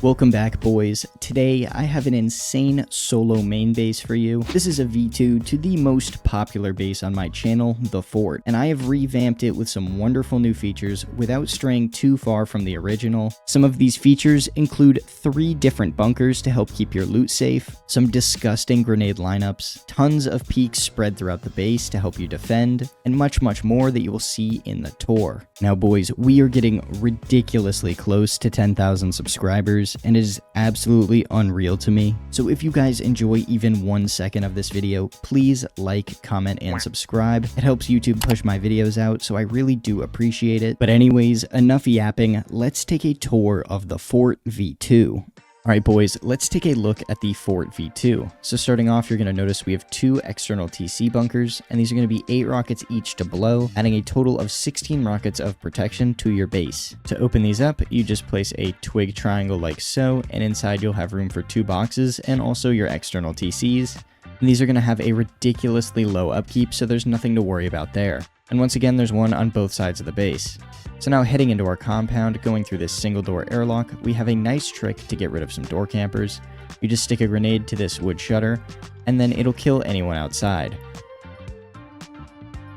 Welcome back, boys. Today I have an insane solo main base for you. This is a V2 to the most popular base on my channel, the Fort, and I have revamped it with some wonderful new features without straying too far from the original. Some of these features include 3 different bunkers to help keep your loot safe, some disgusting grenade lineups, tons of peaks spread throughout the base to help you defend, and much more that you will see in the tour. Now boys, we are getting ridiculously close to 10,000 subscribers, and it is absolutely unreal to me. So if you guys enjoy even 1 second of this video, please like, comment, and subscribe. It helps YouTube push my videos out, so I really do appreciate it. But anyways, enough yapping, let's take a tour of the Fort V2. Alright boys, let's take a look at the Fort V2. So starting off, you're going to notice we have 2 external TC bunkers, and these are going to be 8 rockets each to blow, adding a total of 16 rockets of protection to your base. To open these up, you just place a twig triangle like so, and inside you'll have room for 2 boxes and also your external TCs. And these are going to have a ridiculously low upkeep, so there's nothing to worry about there. And once again, there's one on both sides of the base. So now heading into our compound, going through this single door airlock, we have a nice trick to get rid of some door campers. You just stick a grenade to this wood shutter, and then it'll kill anyone outside.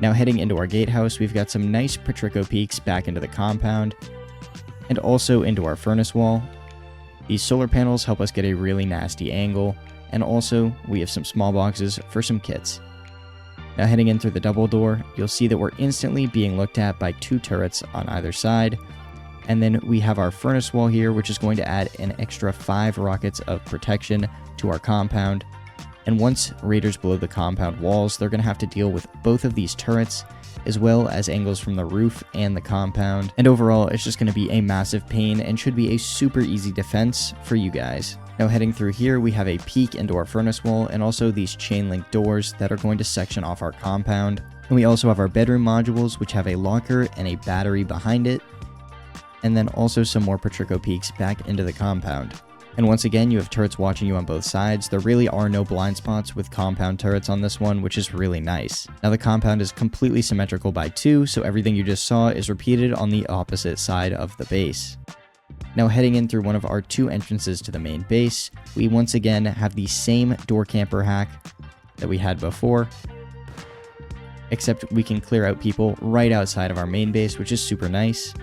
Now heading into our gatehouse, we've got some nice Patrico peaks back into the compound, and also into our furnace wall. These solar panels help us get a really nasty angle, and also we have some small boxes for some kits. Now heading in through the double door, you'll see that we're instantly being looked at by 2 turrets on either side. And then we have our furnace wall here, which is going to add an extra 5 rockets of protection to our compound. And once raiders blow the compound walls, they're going to have to deal with both of these turrets, as well as angles from the roof and the compound. And overall, it's just going to be a massive pain and should be a super easy defense for you guys. Now heading through here, we have a peek into our furnace wall and also these chain link doors that are going to section off our compound. And we also have our bedroom modules, which have a locker and a battery behind it. And then also some more Patrico peaks back into the compound. And once again, you have turrets watching you on both sides. There really are no blind spots with compound turrets on this one, which is really nice. Now the compound is completely symmetrical by 2, so everything you just saw is repeated on the opposite side of the base. Now heading in through one of our 2 entrances to the main base, we once again have the same door camper hack that we had before, except we can clear out people right outside of our main base, which is super nice.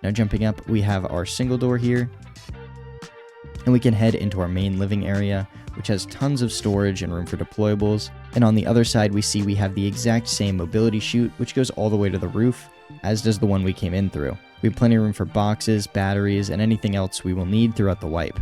Now jumping up, we have our single door here, and we can head into our main living area, which has tons of storage and room for deployables. And on the other side, we see we have the exact same mobility chute, which goes all the way to the roof, as does the one we came in through. We have plenty of room for boxes, batteries, and anything else we will need throughout the wipe.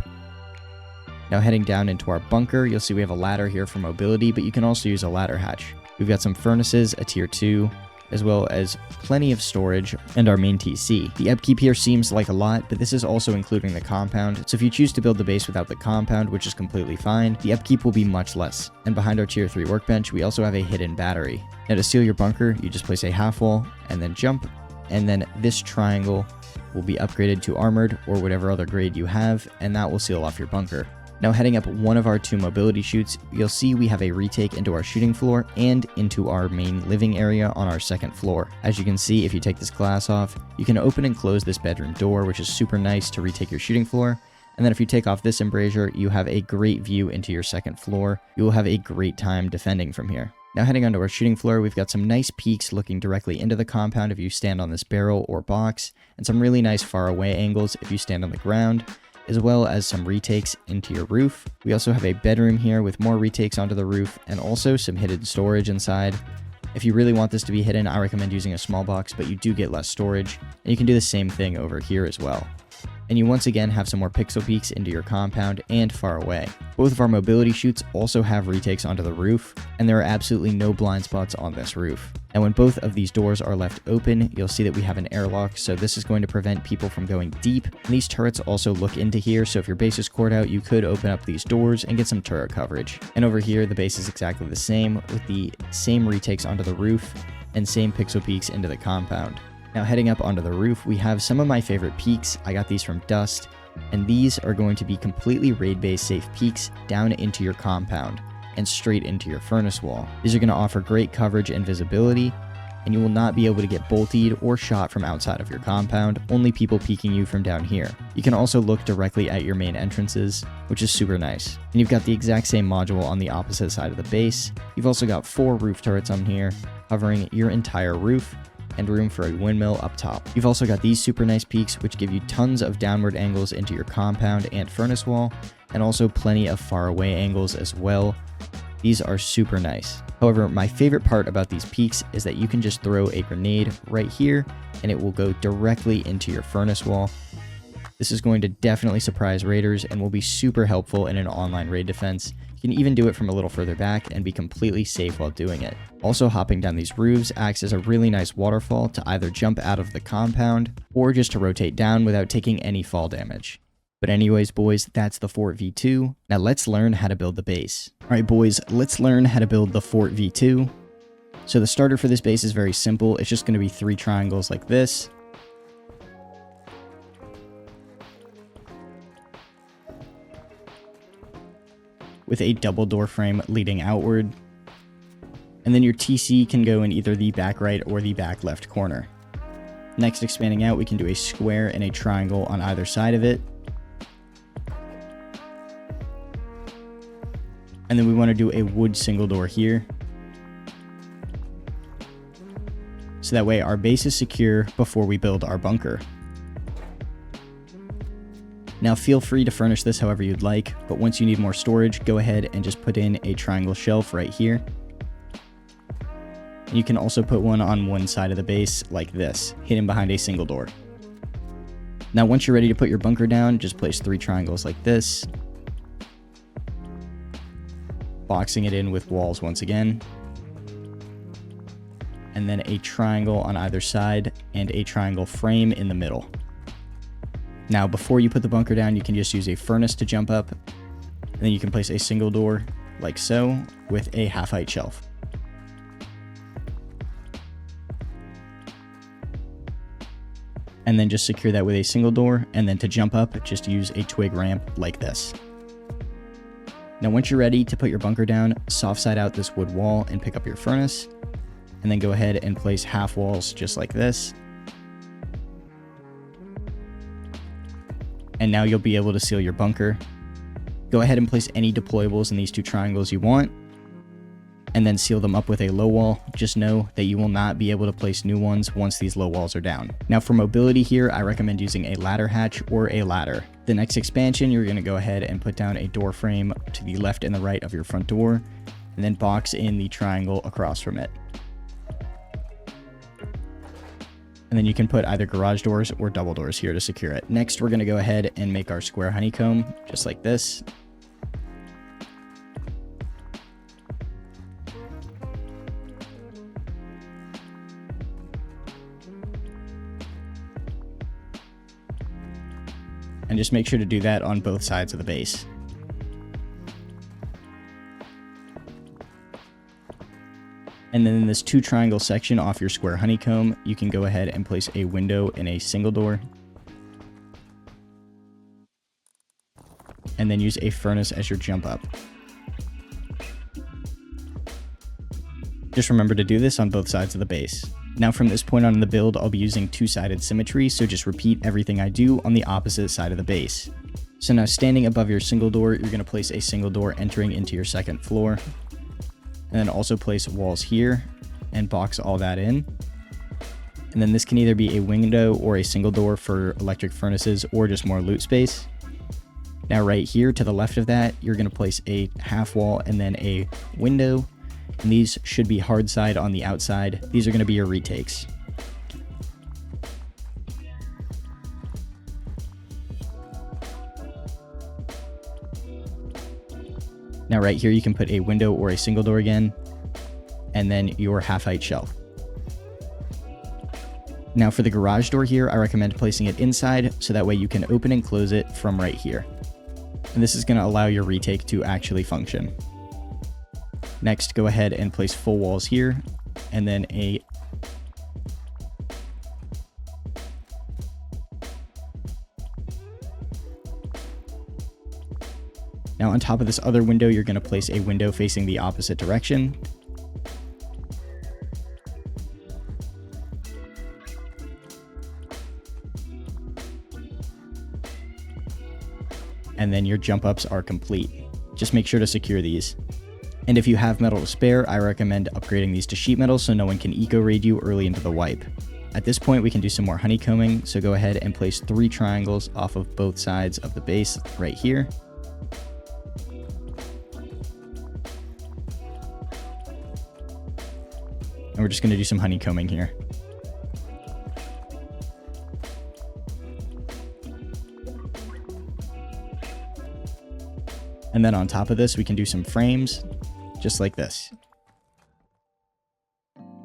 Now heading down into our bunker, you'll see we have a ladder here for mobility, but you can also use a ladder hatch. We've got some furnaces, a tier 2, as well as plenty of storage, and our main TC. The upkeep here seems like a lot, but this is also including the compound, so if you choose to build the base without the compound, which is completely fine, the upkeep will be much less. And behind our tier 3 workbench, we also have a hidden battery. Now to seal your bunker, you just place a half wall, and then jump, and then this triangle will be upgraded to armored or whatever other grade you have, and that will seal off your bunker. Now heading up one of our 2 mobility chutes, you'll see we have a retake into our shooting floor and into our main living area on our 2nd floor. As you can see, if you take this glass off, you can open and close this bedroom door, which is super nice to retake your shooting floor. And then if you take off this embrasure, you have a great view into your 2nd floor. You will have a great time defending from here. Now heading onto our shooting floor, we've got some nice peaks looking directly into the compound if you stand on this barrel or box, and some really nice far away angles if you stand on the ground, as well as some retakes into your roof. We also have a bedroom here with more retakes onto the roof, and also some hidden storage inside. If you really want this to be hidden, I recommend using a small box, but you do get less storage, and you can do the same thing over here as well. And you once again have some more pixel peaks into your compound and far away. Both of our mobility chutes also have retakes onto the roof, and there are absolutely no blind spots on this roof. And when both of these doors are left open, you'll see that we have an airlock, so this is going to prevent people from going deep. And these turrets also look into here, so if your base is cored out, you could open up these doors and get some turret coverage. And over here, the base is exactly the same, with the same retakes onto the roof and same pixel peaks into the compound. Now heading up onto the roof, we have some of my favorite peaks. I got these from Dust, and these are going to be completely raid-based safe peaks down into your compound and straight into your furnace wall. These are going to offer great coverage and visibility, and you will not be able to get bolted or shot from outside of your compound, only people peeking you from down here. You can also look directly at your main entrances, which is super nice. And you've got the exact same module on the opposite side of the base. You've also got 4 roof turrets on here, covering your entire roof, and room for a windmill up top. You've also got these super nice peaks, which give you tons of downward angles into your compound and furnace wall, and also plenty of far away angles as well. These are super nice. However, my favorite part about these peaks is that you can just throw a grenade right here and it will go directly into your furnace wall. This is going to definitely surprise raiders and will be super helpful in an online raid defense. You can even do it from a little further back and be completely safe while doing it. Also, hopping down these roofs acts as a really nice waterfall to either jump out of the compound or just to rotate down without taking any fall damage. But anyways, boys, that's the Fort V2. Now let's learn how to build the base. Alright boys, let's learn how to build the Fort V2. So the starter for this base is very simple. It's just going to be 3 triangles like this. With a double door frame leading outward. And then your TC can go in either the back right or the back left corner. Next, expanding out, we can do a square and a triangle on either side of it. And then we want to do a wood single door here. So that way our base is secure before we build our bunker. Now feel free to furnish this however you'd like, but once you need more storage, go ahead and just put in a triangle shelf right here. And you can also put one on one side of the base like this, hidden behind a single door. Now once you're ready to put your bunker down, just place 3 triangles like this. Boxing it in with walls once again. And then a triangle on either side and a triangle frame in the middle. Now before you put the bunker down, you can just use a furnace to jump up. And then you can place a single door like so with a half-height shelf. And then just secure that with a single door, and then to jump up, just use a twig ramp like this. Now once you're ready to put your bunker down, soft side out this wood wall and pick up your furnace, and then go ahead and place half walls just like this. And now you'll be able to seal your bunker. Go ahead and place any deployables in these 2 triangles you want, and then seal them up with a low wall. Just know that you will not be able to place new ones once these low walls are down. Now for mobility here, I recommend using a ladder hatch or a ladder. The next expansion, you're going to go ahead and put down a door frame to the left and the right of your front door, and then box in the triangle across from it. And then you can put either garage doors or double doors here to secure it. Next, we're going to go ahead and make our square honeycomb, just like this. And just make sure to do that on both sides of the base. And then in this 2 triangle section off your square honeycomb, you can go ahead and place a window and a single door. And then use a furnace as your jump up. Just remember to do this on both sides of the base. Now from this point on in the build, I'll be using 2-sided symmetry, so just repeat everything I do on the opposite side of the base. So now standing above your single door, you're going to place a single door entering into your second floor. And then also place walls here and box all that in. And then this can either be a window or a single door for electric furnaces or just more loot space. Now right here to the left of that, you're going to place a half wall and then a window. And these should be hard side on the outside. These are going to be your retakes. Now right here you can put a window or a single door again, and then your half-height shelf. Now for the garage door here, I recommend placing it inside so that way you can open and close it from right here. And this is going to allow your retake to actually function. Next, go ahead and place full walls here, and then a Now on top of this other window, you're going to place a window facing the opposite direction. and then your jump ups are complete. Just make sure to secure these. And if you have metal to spare, I recommend upgrading these to sheet metal so no one can eco raid you early into the wipe. At this point, we can do some more honeycombing, so go ahead and place 3 triangles off of both sides of the base right here. And we're just going to do some honeycombing here. And then on top of this, we can do some frames, just like this.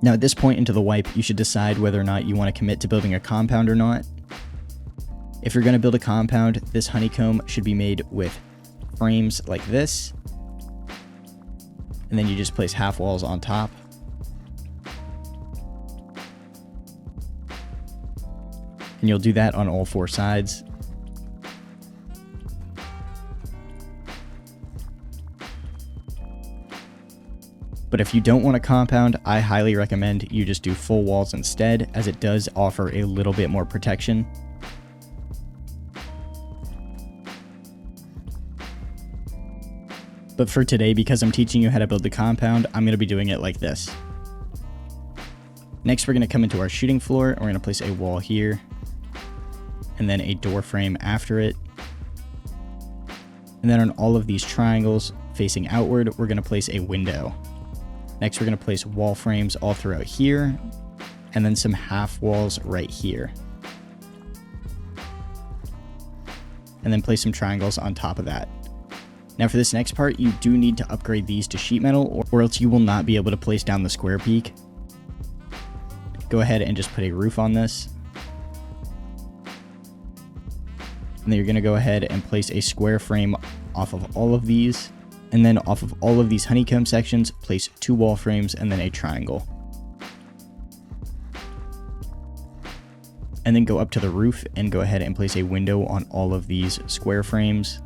Now at this point into the wipe, you should decide whether or not you want to commit to building a compound or not. If you're going to build a compound, this honeycomb should be made with frames like this. And then you just place half walls on top. And you'll do that on all 4 sides. But if you don't want a compound, I highly recommend you just do full walls instead, as it does offer a little bit more protection. But for today, because I'm teaching you how to build the compound, I'm going to be doing it like this. Next, we're going to come into our shooting floor, and we're going to place a wall here, and then a door frame after it. And then on all of these triangles facing outward, we're going to place a window. Next, we're going to place wall frames all throughout here, and then some half walls right here. And then place some triangles on top of that. Now for this next part, you do need to upgrade these to sheet metal, or else you will not be able to place down the square peak. Go ahead and just put a roof on this. And then you're going to go ahead and place a square frame off of all of these. And then off of all of these honeycomb sections, place 2 wall frames and then a triangle. And then go up to the roof and go ahead and place a window on all of these square frames.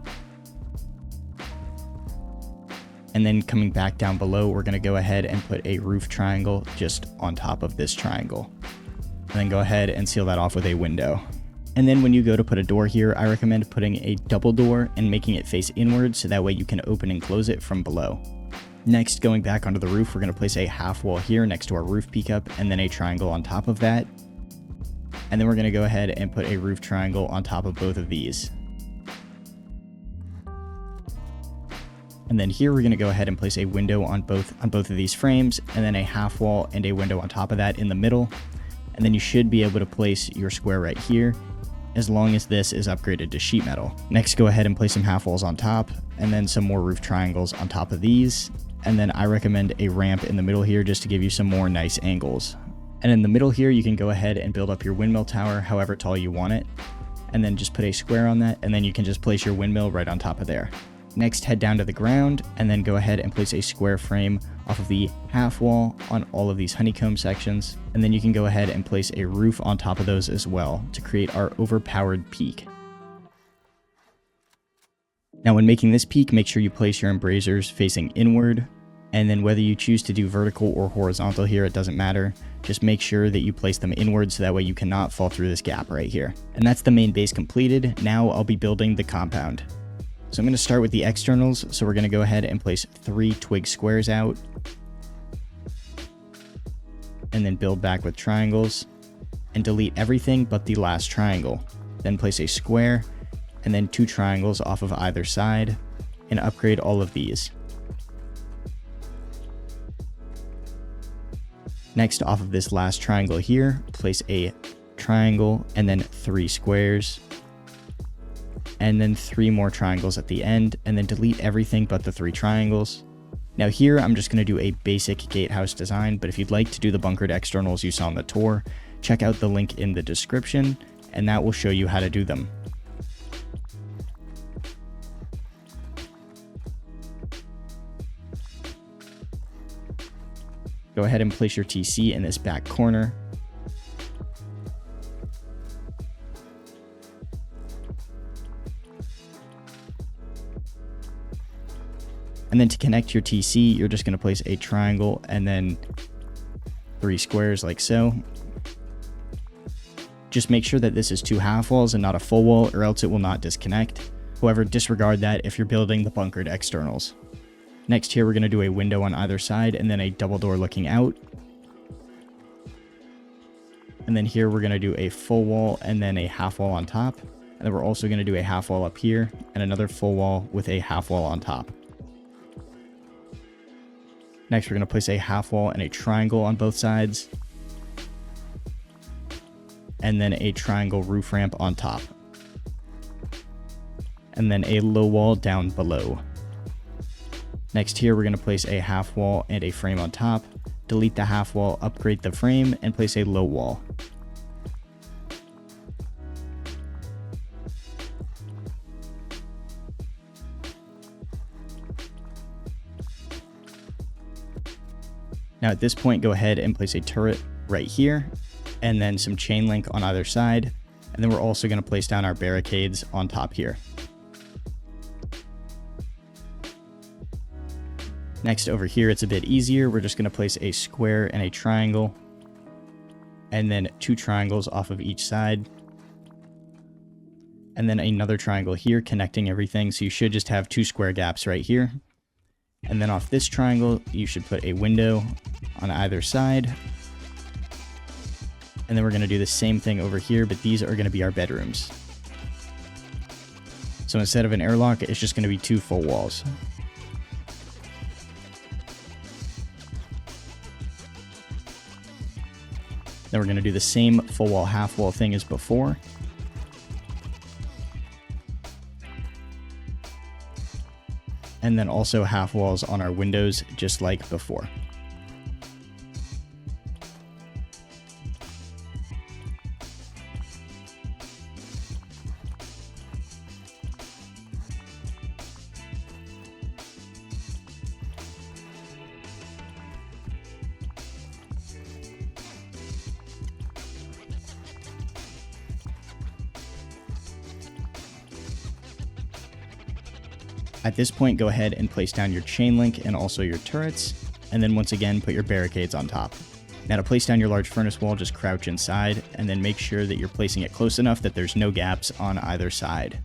And then coming back down below, we're going to go ahead and put a roof triangle just on top of this triangle. And then go ahead and seal that off with a window. And then when you go to put a door here, I recommend putting a double door and making it face inward so that way you can open and close it from below. Next, going back onto the roof, we're going to place a half wall here next to our roof peak up and then a triangle on top of that. And then we're going to go ahead and put a roof triangle on top of both of these. And then here we're going to go ahead and place a window on both of these frames, and then a half wall and a window on top of that in the middle. And then you should be able to place your square right here, as long as this is upgraded to sheet metal. Next, go ahead and place some half walls on top, and then some more roof triangles on top of these. And then I recommend a ramp in the middle here just to give you some more nice angles. And in the middle here, you can go ahead and build up your windmill tower however tall you want it. And then just put a square on that, and then you can just place your windmill right on top of there. Next, head down to the ground, and then go ahead and place a square frame off of the half wall on all of these honeycomb sections. And then you can go ahead and place a roof on top of those as well to create our overpowered peak. Now when making this peak, make sure you place your embrasures facing inward. And then whether you choose to do vertical or horizontal here, it doesn't matter. Just make sure that you place them inward so that way you cannot fall through this gap right here. And that's the main base completed. Now I'll be building the compound. So I'm going to start with the externals. So we're going to go ahead and place 3 twig squares out. And then build back with triangles. And delete everything but the last triangle. Then place a square. And then 2 triangles off of either side. And upgrade all of these. Next, off of this last triangle here, place a triangle and then 3 squares. And then 3 more triangles at the end, and then delete everything but the 3 triangles. Now here, I'm just going to do a basic gatehouse design, but if you'd like to do the bunkered externals you saw on the tour, check out the link in the description, and that will show you how to do them. Go ahead and place your TC in this back corner. And then to connect your TC, you're just going to place a triangle and then 3 squares like so. Just make sure that this is 2 half walls and not a full wall, or else it will not disconnect. However, disregard that if you're building the bunkered externals. Next here, we're going to do a window on either side and then a double door looking out. And then here we're going to do a full wall and then a half wall on top. And then we're also going to do a half wall up here and another full wall with a half wall on top. Next, we're going to place a half wall and a triangle on both sides. And then a triangle roof ramp on top. And then a low wall down below. Next here, we're going to place a half wall and a frame on top. Delete the half wall, upgrade the frame, and place a low wall. Now at this point, go ahead and place a turret right here, and then some chain link on either side. And then we're also going to place down our barricades on top here. Next over here, it's a bit easier. We're just going to place a square and a triangle, and then 2 triangles off of each side. And then another triangle here connecting everything. So you should just have 2 square gaps right here. And then off this triangle, you should put a window on either side. And then we're going to do the same thing over here, but these are going to be our bedrooms. So instead of an airlock, it's just going to be 2 full walls. Then we're going to do the same full wall, half wall thing as before. And then also half walls on our windows, just like before. At this point, go ahead and place down your chain link and also your turrets, and then once again, put your barricades on top. Now to place down your large furnace wall, just crouch inside, and then make sure that you're placing it close enough that there's no gaps on either side.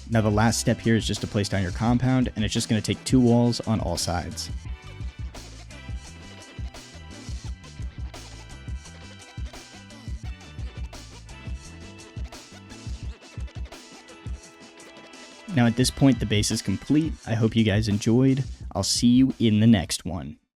Now the last step here is just to place down your compound, and it's just going to take 2 walls on all sides. Now at this point, the base is complete. I hope you guys enjoyed. I'll see you in the next one.